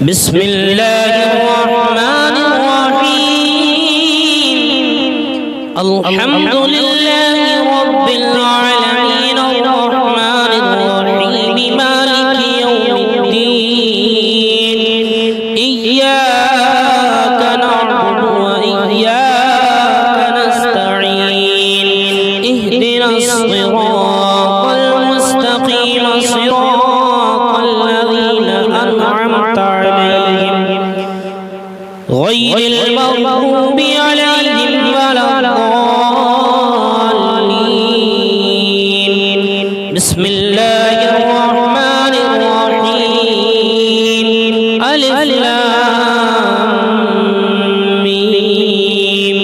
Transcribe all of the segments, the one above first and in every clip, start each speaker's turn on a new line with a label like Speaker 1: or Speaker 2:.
Speaker 1: بسم الله الرحمن الرحيم الحمد لله رب العالمين الرحمن الرحيم مالك يوم الدين إياك نعبد وإياك نستعين اهدنا الصراط المستقيم صراط الذين أنعمت عليهم غير المغضوب عليهم ولا الضالين بسم الله الرحمن الرحيم ألف لام ميم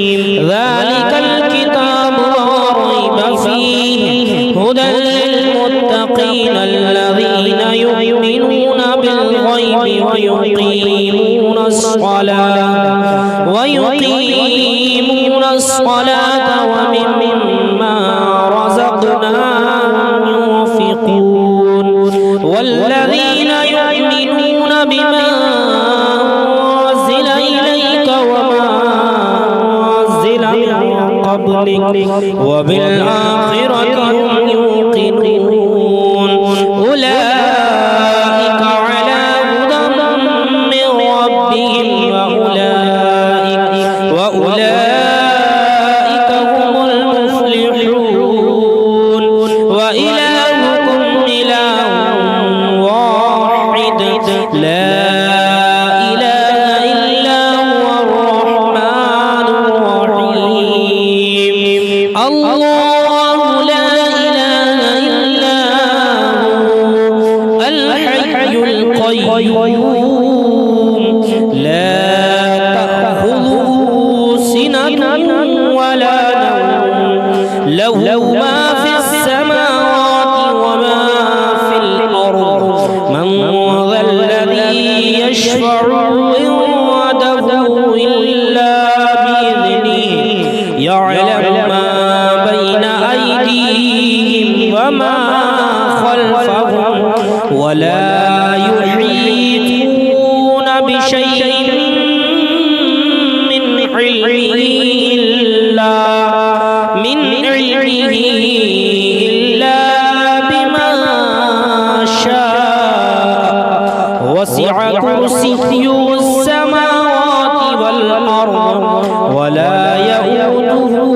Speaker 1: ذلك الكتاب لا ريب فيه هدى للمتقين الذين يؤمنون بالغيب ويقيمون الصلاة ومما رزقناهم ينفقون والذين يؤمنون بما أنزل إليك وما أنزل من قبلك وبالآخرة هم يوقنون أولئك على هدى من ربهم وأولئك هم المفلحون وإلهكم إله واحد لا إله إلا هو الرحمن الرحيم الله لا إله إلا هو الحي القيوم لا تأخذه سنة ولا نوم له ما في السماوات وما في الأرض من ذا الذي يشفع عنده إلا بإذنه يعلم ما بين أيديهم وما خلفهم ولا يحيطون بشيء من علمه إلا بما شاء وسع كرسيه السماوات والأرض ولا يؤوده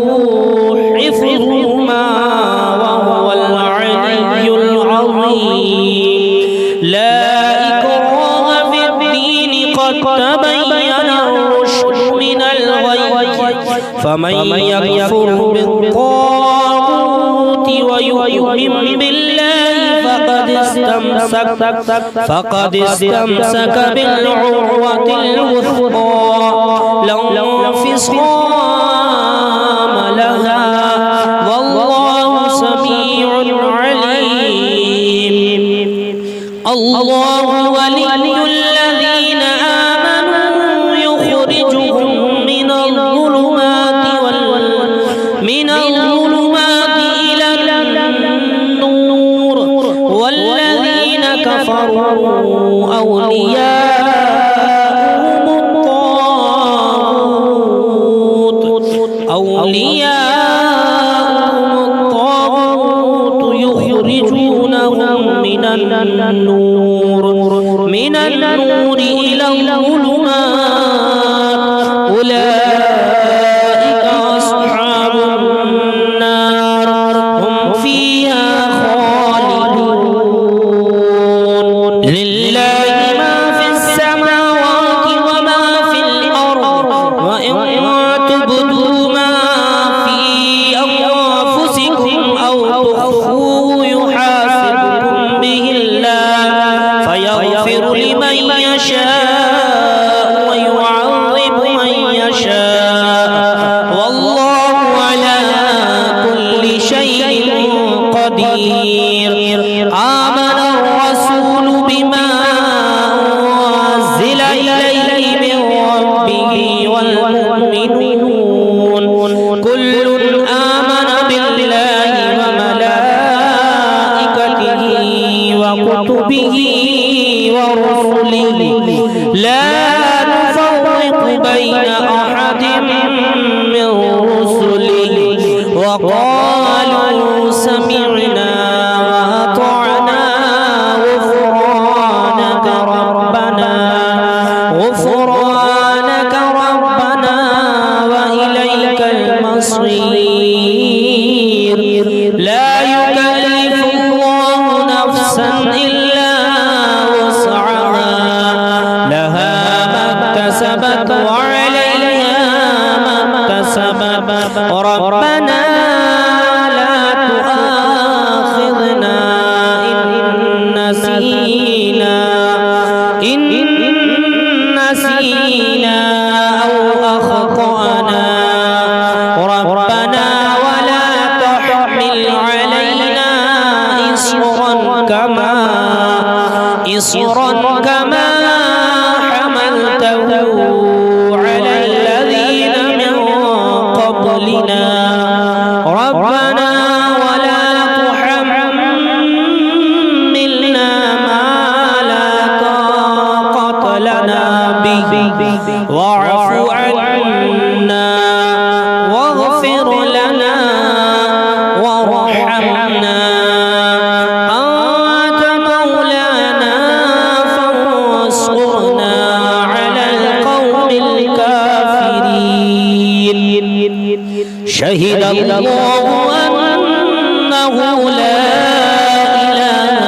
Speaker 1: حفظهما وهو العلي العظيم لا إكراه في الدين قد تبين الرشد من الغي فمن يكفر بالطاغوت ويؤمن بالله فقد استمسك بالعروة الوثقى لا انفصام لها والله سميع عليم الله ولي الذين آمنوا يخرجهم من الظلمات إلى النور والذين كفروا أولياءهم الطاغوت يخرجونهم من النور إلى الظلمات أولئك أصحاب النار هم فيها خالدون لله ما في السماوات وما في الأرض وإن تبدوا ما في أنفسكم أو تخفوه يحاسبكم به الله فيغفر لمن يشاء ويعذب من يشاء والله على كل شيء قدير آمن الرسول بما أنزل إليه من ربه والمؤمنون كل آمن بالله وملائكته وكتبه ورسله لا نفرق بين أحد من رسله وقالوا سمعنا وأطعنا غفرانك ربنا وإليك المصير لا يكلف الله نفسا إلا وسعها لها ما اكتسبت وعليها ما اكتسبت ربنا لا تؤاخذنا إن نسينا أو أخطأنا ربنا ولا تحمل علينا إصرا كما حملته على الذين من قبلنا ربنا ولا تحملنا ما لا طاقة لنا به واعف عنا واغفر لنا وارحمنا أنت مولانا فانصرنا على القوم الكافرين شهد الله أنه لا إله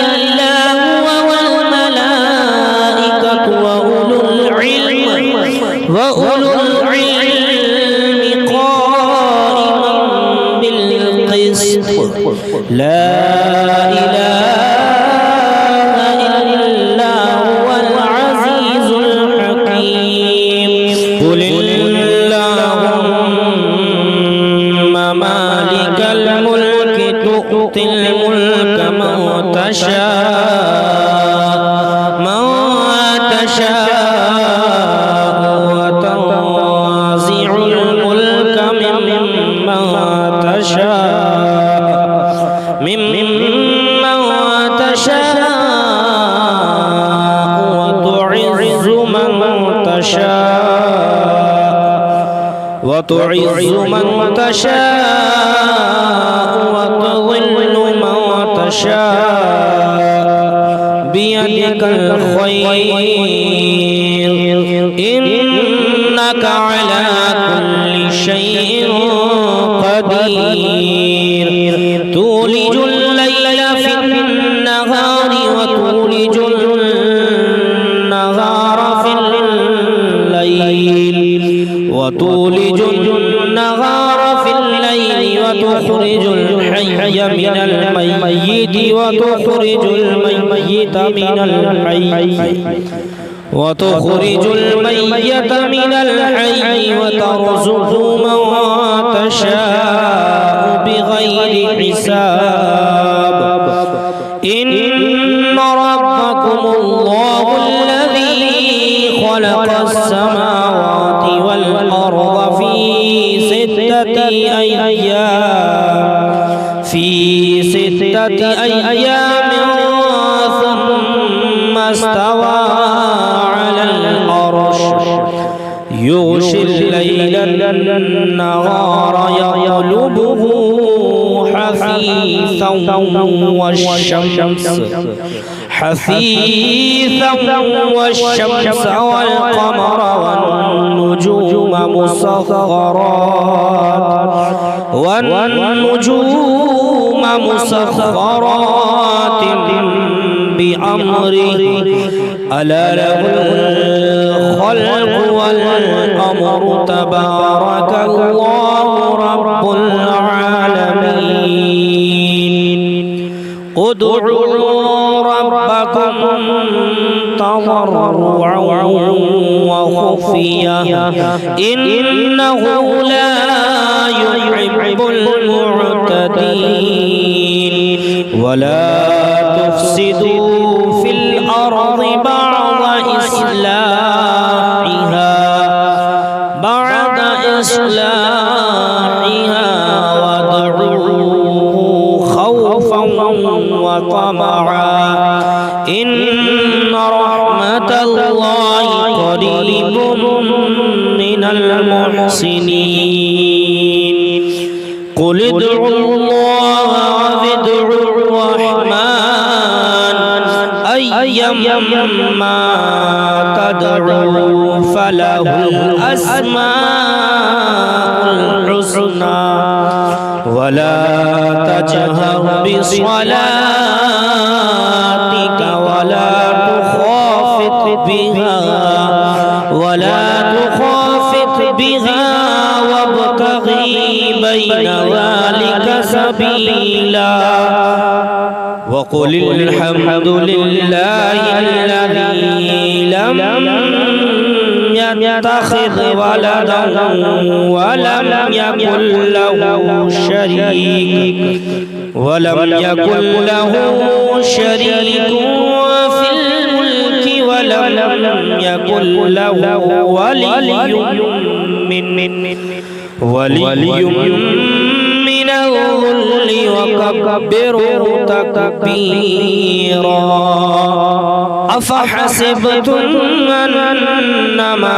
Speaker 1: إلا هو والملائكة وأولو العلم قائما بالقسط لا إله إلا هو العزيز الحكيم قل اللهم مالك الملك تؤتي الملك من تشاء وتنزع الملك ممن تشاء وتعز من تشاء وتضل من تشاء بيدك الخير إنك على كل شيء قدير تولج الليل في النهار وتولج النهار في الليل وتخرج الحي من الميت وتخرج الميت من الحي وترزق من تشاء بغير حساب إن ربكم الله الذي خلق السماوات والأرض في ستة أيام ثم استوى على العرش يغشي الليل النهار يطلبه حثيثا والشمس والقمر والنجوم مسخرات بأمره ألا له الخلق والأمر تبارك الله رب العالمين ادعوا ربكم تضرعا وخفيا إنه لا يحب المعتدين ولا تفسدوا في الأرض بعد إصلاحها وادعوه خوفا وطمعا إن رحمة الله قريب من المحسنين قل ادعوا الله وادعوا الرحمن أيما تدعوا فله الأسماء الحسنى ولا تجهر بصلاتك ولا تخافت بها وابتغي بين ذلك سبيلا وقل الحمد لله الذي لم يتخذ ولدا ولم يكن له شريك في الملك ولم يكن له ولي من الذل وكبره تكبيرا أفحسبتم أنما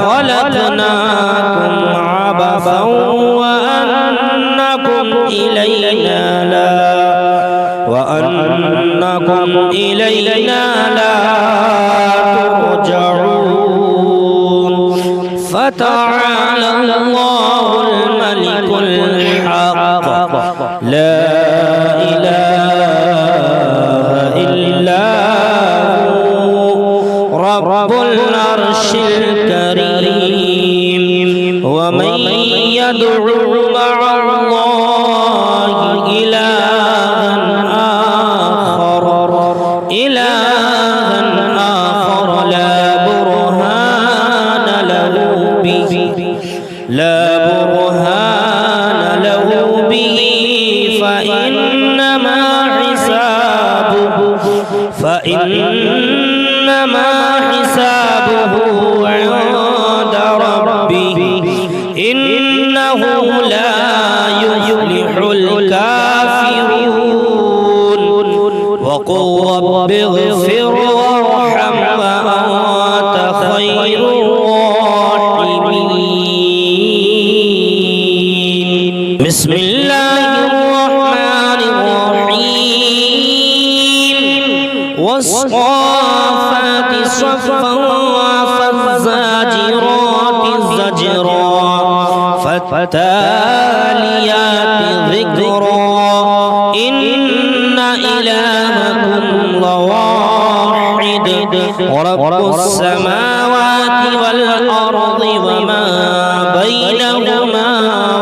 Speaker 1: خلقناكم عبثا وأنكم إلينا لا ترجعون فتعالى الله الملك الحق لا إله إلا هو رب العرش الكريم ومن يدعو مع الله إلها آخر لا برهان له به فإنما حسابه عند ربه إنه لا يفلح الكافرون وقل رب اغفر وارحم وأنت خير الراحمين بسم الله الرحمن الرحيم والصافات صفا فالزاجرات زجرا فالتاليات ذكرا إن إلهكم لواحد رب السماوات والأرض وما بينهما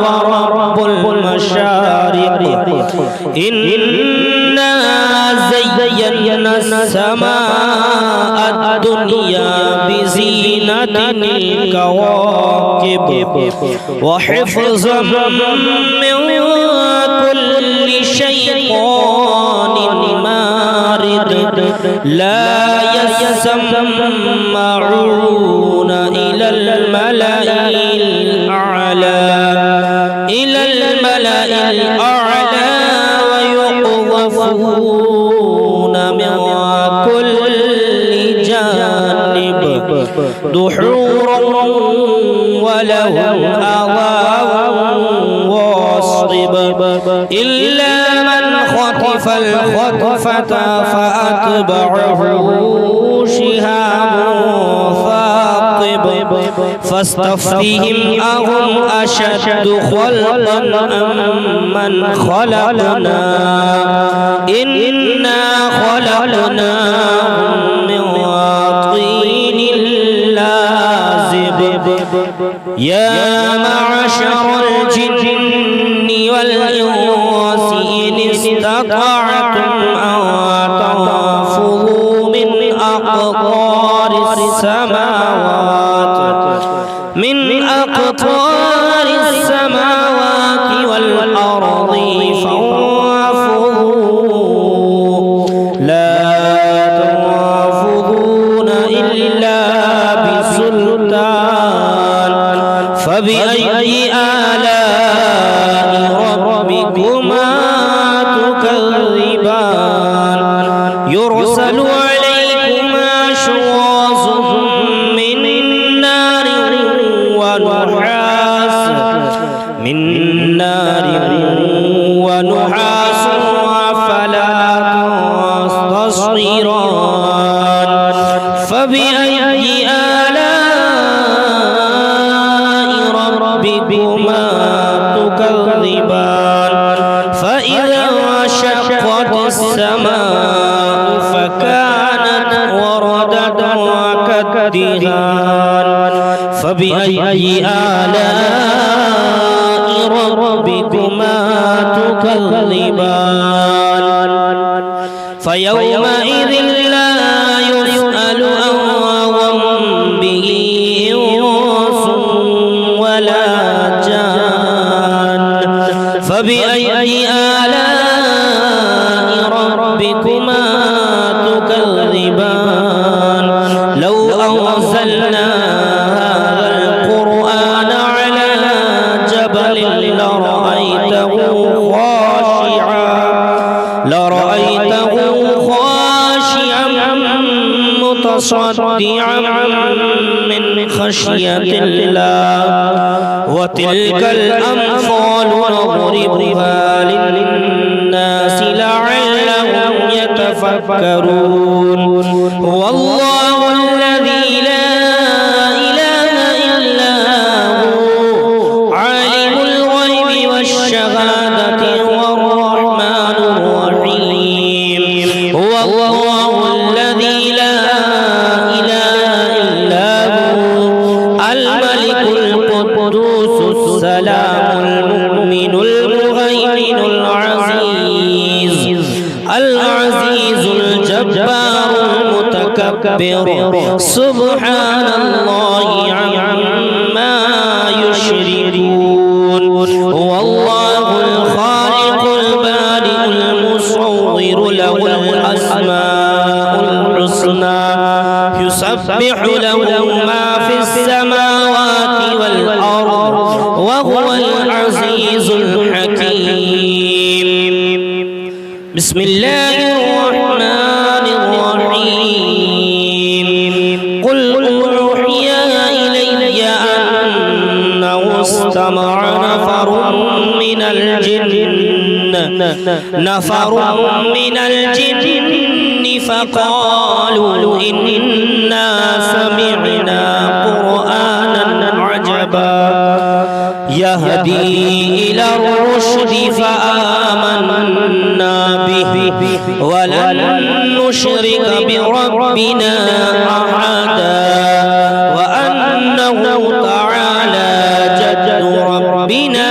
Speaker 1: ورب المشارق إنا زينا السماء الدنيا بزينة الكواكب وحفظا من كل شيطان مارد لا يسمعون إلى الملأ الأعلى ويقذفون من كل جانب دحورا ولهم عذاب واصب إلا من خطف الخطفة فأتبعه شهاب ثاقب فاستفتهم أهم أشد خلقا أم من خلقنا إنا خلقناهم من طين لازب يا معشر الجن والإنس إن استطعتم أن تنفذوا من أقطار السماوات والأرض فانفذوا لا تنفذون إلا بسلطان فبأي آلاء ربكما تكذبان يرسل عليكما شواظ من نار ونحاس فلا تصطيران فبأي آلاء ربكما تكذبان فإذا انشقت السماء فكانت وردة كالدهان فبأي آلاء ربكما تكذبان فيومئذ لا يسأل عن ذنبه إنس ولا جان فبأي آلاء ربكما تكذبان لو أنزلنا هذا القرآن على جبل لرأيته خاشعا متصدعا من خشية الله وتلك الأمثال نضربها للناس لعلهم يتفكرون هو الله الذي لا إله إلا هو عالم الغيب والشهادة هو الرحمن الرحيم هو الله الذي لا إله إلا هو الملك القدوس السلام المؤمن المهيمن العزيز الجبار المتكبر سبحان الله عما يشركون هو الله الخالق البارئ المصور له الأسماء الحسنى يسبح له ما في السماوات والأرض وهو العزيز الحكيم بسم الله الرحمن الرحيم قل أوحي إلي أنه استمع نفر من الجن فقالوا إنا سمعنا قرآنا عجبا يهدي إلى الرشد فآمنا به ولن نشرك بربنا أحدا وأنه تعالى جد ربنا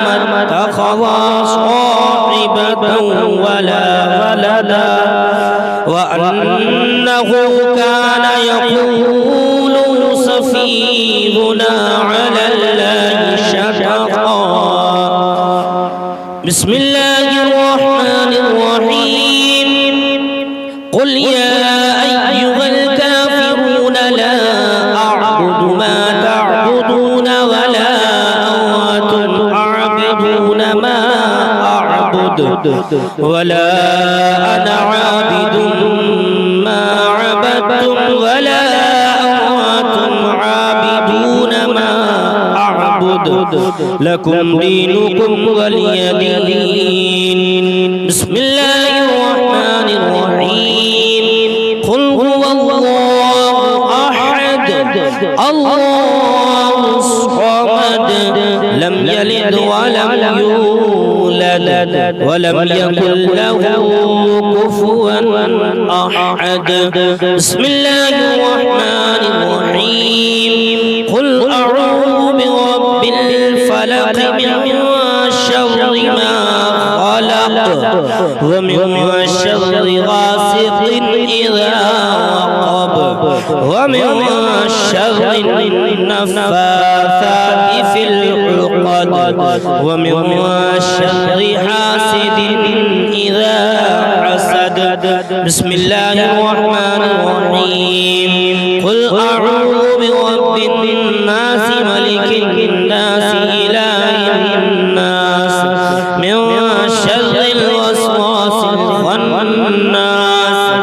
Speaker 1: ما اتخذ صاحبة ولا ولدا وأنه كان يقول سفيهنا على الله شططا بسم الله الرحمن الرحيم قل يا أيها الكافرون لا أعبد ما تعبدون ولا أنتم عابدون ما أعبد ولا أنا عابد ما عبدتم ولا أنتم عابدون ما أعبد لكم دينكم ولي دين بسم الله الرحمن الرحيم قل هو الله أحد الله الصمد لم يلد ولم يولد ولم يكن له كفوا أحد بسم الله الرحمن الرحيم قل أعوذ برب الفلق من شر ما خلق ومن شر غاسق إذا وقب ومن شر النفاثات في العقد ومن شر حاسد إذا حسد بسم الله الرحمن الرحيم قل أعوذ برب الناس ملك الناس إله الناس من شر الوسواس الخناس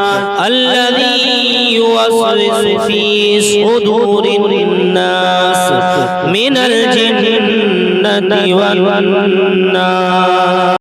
Speaker 1: الذي يوسوس في صدور الناس من الجنة والناس